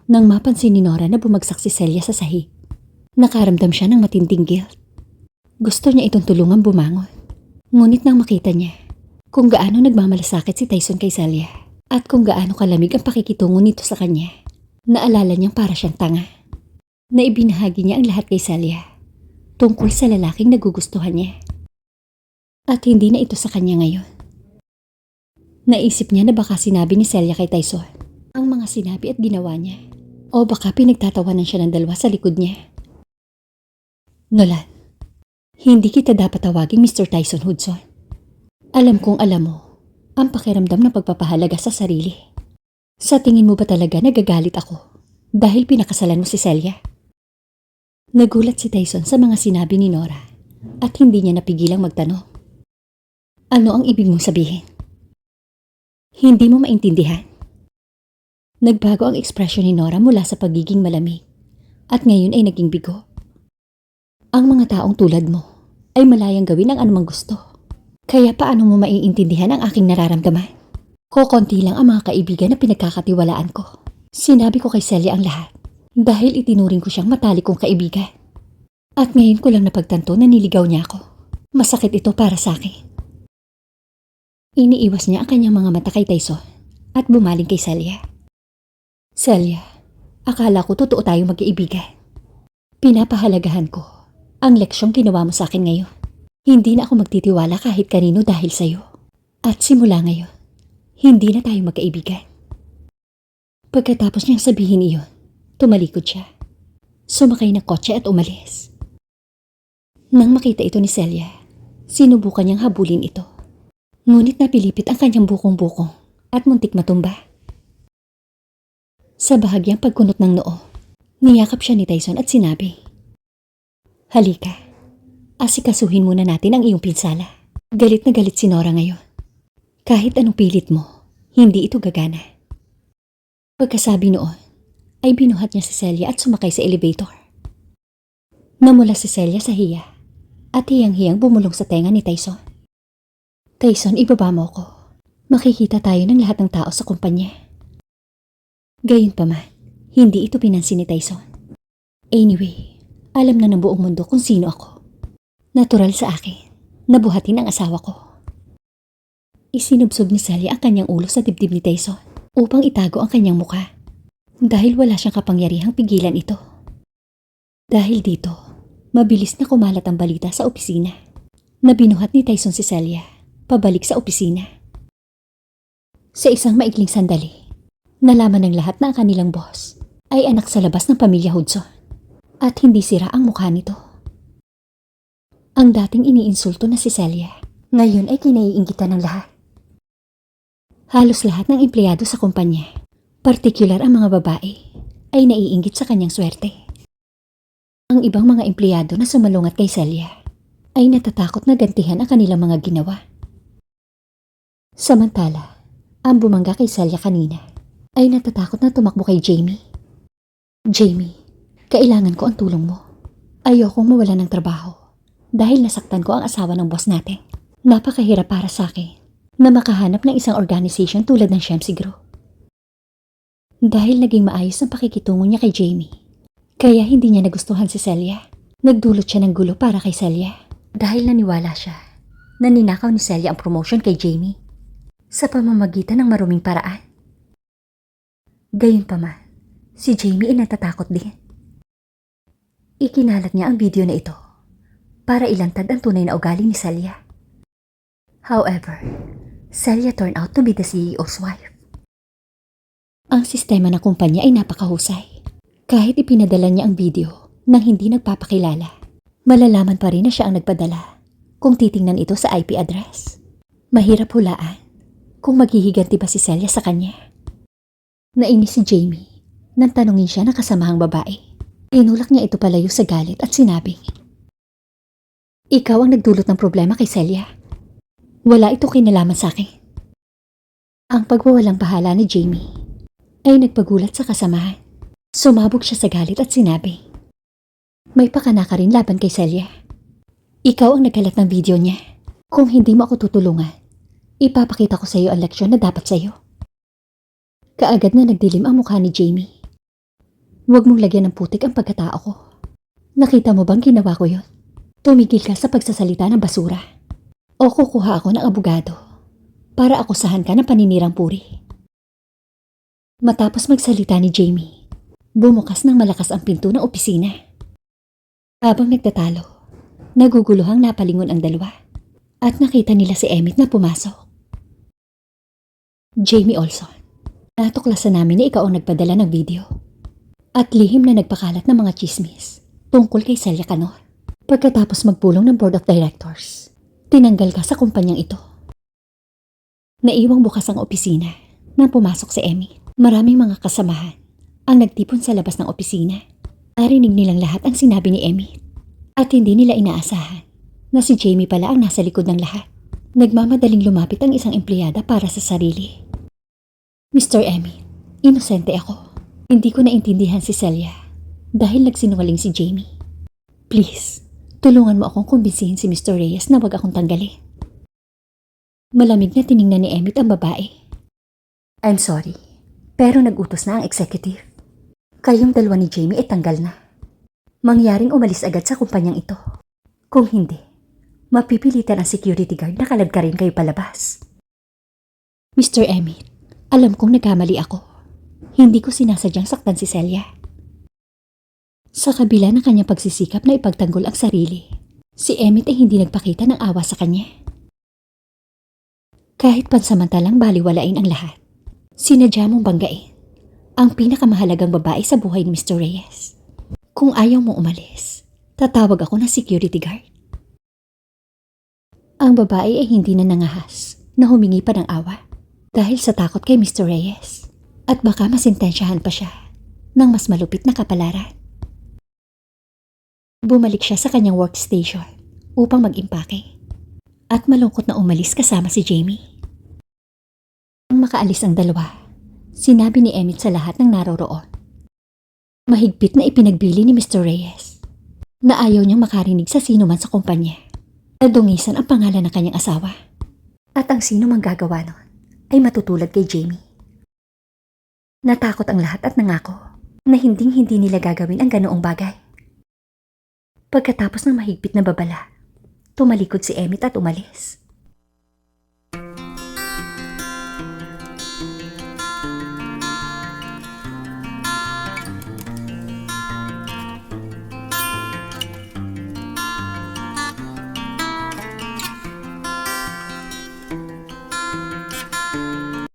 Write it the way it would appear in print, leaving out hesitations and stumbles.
Nang mapansin ni Nora na bumagsak si Celia sa sahig, nakaramdam siya ng matinding guilt. Gusto niya itong tulungan bumangon. Ngunit nang makita niya kung gaano nagmamalasakit si Tyson kay Celia at kung gaano kalamig ang pakikitungo nito sa kanya, naalala niyang para siyang tanga. Na ibinahagi niya ang lahat kay Celia tungkol sa lalaking nagugustuhan niya. At hindi na ito sa kanya ngayon. Naisip niya na baka sinabi ni Celia kay Tyson ang mga sinabi at ginawa niya. O baka pinagtatawanan siya ng dalawa sa likod niya. Nolan, hindi kita dapat tawaging Mr. Tyson Hudson. Alam kong alam mo ang pakiramdam ng pagpapahalaga sa sarili. Sa tingin mo ba talaga nagagalit ako dahil pinakasalan mo si Celia? Nagulat si Tyson sa mga sinabi ni Nora at hindi niya napigilang magtanong. Ano ang ibig mong sabihin? Hindi mo maintindihan? Nagbago ang ekspresyon ni Nora mula sa pagiging malamig at ngayon ay naging bigo. Ang mga taong tulad mo ay malayang gawin ang anumang gusto. Kaya paano mo maiintindihan ang aking nararamdaman? Kokonti lang ang mga kaibigan na pinagkakatiwalaan ko. Sinabi ko kay Celia ang lahat dahil itinuring ko siyang matalik kong kaibigan. At ngayon ko lang napagtanto na niligaw niya ako. Masakit ito para sa akin. Iniiwas niya ang kanyang mga mata kay Tyson at bumaling kay Celia. Celia, akala ko totoo tayong mag-iibigan. Pinapahalagahan ko ang leksyong ginawa mo sa akin ngayon. Hindi na ako magtitiwala kahit kanino dahil sa'yo. At simula ngayon, hindi na tayo magkaibigan. Pagkatapos niyang sabihin iyon, tumalikod siya. Sumakay ng kotse at umalis. Nang makita ito ni Celia, sinubukan niyang habulin ito. Ngunit napilipit ang kanyang bukong-bukong at muntik matumba. Sa bahagyang pagkunot ng noo, niyakap siya ni Tyson at sinabi, "Halika, asikasuhin muna natin ang iyong pinsala." Galit na galit si Nora ngayon. Kahit anong pilit mo, hindi ito gagana. Pagkasabi noon, ay binuhat niya si Celia at sumakay sa elevator. Namula si Celia sa hiya at hiyang-hiyang bumulong sa tenga ni Tyson. Tyson, ibaba mo ko. Makikita tayo ng lahat ng tao sa kumpanya. Gayunpaman, hindi ito pinansin ni Tyson. Anyway, alam na ng buong mundo kung sino ako. Natural sa akin na buhatin ang asawa ko. Isinubsob ni Celia ang kanyang ulo sa dibdib ni Tyson upang itago ang kanyang mukha dahil wala siyang kapangyarihang pigilan ito. Dahil dito, mabilis na kumalat ang balita sa opisina na binuhat ni Tyson si Celia pabalik sa opisina. Sa isang maikling sandali, nalaman ng lahat na ang kanilang boss ay anak sa labas ng pamilya Hudson at hindi sira ang mukha nito. Ang dating iniinsulto na si Celia, ngayon ay kinaiinggitan ng lahat. Halos lahat ng empleyado sa kumpanya, partikular ang mga babae, ay naiinggit sa kanyang swerte. Ang ibang mga empleyado na sumalungat kay Celia ay natatakot na gantihan ang kanilang mga ginawa. Samantala, ang bumangga kay Celia kanina ay natatakot na tumakbo kay Jamie. Jamie, kailangan ko ang tulong mo. Ayokong mawala ng trabaho dahil nasaktan ko ang asawa ng boss natin. Napakahirap para sa akin na makahanap ng isang organization tulad ng Shamsi Group. Dahil naging maayos ang pakikitungo niya kay Jamie, kaya hindi niya nagustuhan si Celia. Nagdulot siya ng gulo para kay Celia dahil naniwala siya na ninakaw ni Celia ang promotion kay Jamie sa pamamagitan ng maruming paraan. Gayunpaman, si Jamie ay natatakot din. Ikinalat niya ang video na ito para ilantad ang tunay na ugali ni Celia. However, Celia turned out to be the CEO's wife. Ang sistema ng kumpanya ay napakahusay. Kahit ipinadala niya ang video nang hindi nagpapakilala, malalaman pa rin na siya ang nagpadala kung titingnan ito sa IP address. Mahirap hulaan kung maghihiganti ba si Celia sa kanya. Nainis si Jamie nang tanungin siya ng kasamahang babae. Tinulak niya ito palayo sa galit at sinabing, "Ikaw ang nagdulot ng problema kay Celia. Wala ito kinalaman sa akin." Ang pagwawalang bahala ni Jamie ay nagpagulat sa kasamahan. Sumabog siya sa galit at sinabi, "May pakana ka rin laban kay Celia. Ikaw ang nagkalat ng video niya. Kung hindi mo ako tutulungan, ipapakita ko sa iyo ang leksyon na dapat sa iyo." Kaagad na nagdilim ang mukha ni Jamie. Huwag mong lagyan ng putik ang pagkatao ko. Nakita mo bang ginawa ko yun? Tumigil ka sa pagsasalita ng basura. O kukuha ako ng abogado para akusahan ka ng paninirang puri. Matapos magsalita ni Jamie, bumukas ng malakas ang pinto ng opisina. Habang nagtatalo, naguguluhang napalingon ang dalawa at nakita nila si Emmett na pumasok. Jamie Olson, natuklasan namin na ikaw ang nagpadala ng video at lihim na nagpakalat ng mga chismis tungkol kay Celia Canor. Pagkatapos magpulong ng Board of Directors, tinanggal ka sa kumpanyang ito. Naiwang bukas ang opisina nang pumasok si Emmett. Maraming mga kasamahan ang nagtipon sa labas ng opisina. Narinig nilang lahat ang sinabi ni Emmett at hindi nila inaasahan na si Jamie pala ang nasa likod ng lahat. Nagmamadaling lumapit ang isang empleyada para sa sarili. Mr. Emmett, inosente ako. Hindi ko naintindihan si Celia dahil nagsinungaling si Jamie. Please, tulungan mo akong kumbinsihin si Mr. Reyes na wag akong tanggalin. Malamig na tiningnan ni Emmett ang babae. I'm sorry, pero nag-utos na ang executive. Kayong dalawa ni Jamie ay tanggal na. Mangyaring umalis agad sa kumpanyang ito. Kung hindi, mapipilitan ang security guard na kaladkarin kayo palabas. Mr. Emmett, alam kong nagkamali ako. Hindi ko sinasadyang saktan si Celia. Sa kabila ng kanyang pagsisikap na ipagtanggol ang sarili, si Emmett ay hindi nagpakita ng awa sa kanya. Kahit pansamantalang baliwalain ang lahat, sinadya mong banggain ang pinakamahalagang babae sa buhay ni Mr. Reyes. Kung ayaw mong umalis, tatawag ako ng security guard. Ang babae ay hindi na nangahas na humingi pa ng awa dahil sa takot kay Mr. Reyes at baka masintensyahan pa siya ng mas malupit na kapalaran. Bumalik siya sa kanyang workstation upang mag-impake at malungkot na umalis kasama si Jamie. Nang makaalis ang dalawa, sinabi ni Emmett sa lahat ng naroroon. Mahigpit na ipinagbili ni Mr. Reyes na ayaw niyang makarinig sa sino man sa kumpanya na dungisan ang pangalan ng kanyang asawa. At ang sino mang gagawa nun ay matutulad kay Jamie. Natakot ang lahat at nangako na hinding-hindi nila gagawin ang ganoong bagay. Pagkatapos ng mahigpit na babala, tumalikod si Emmett at umalis.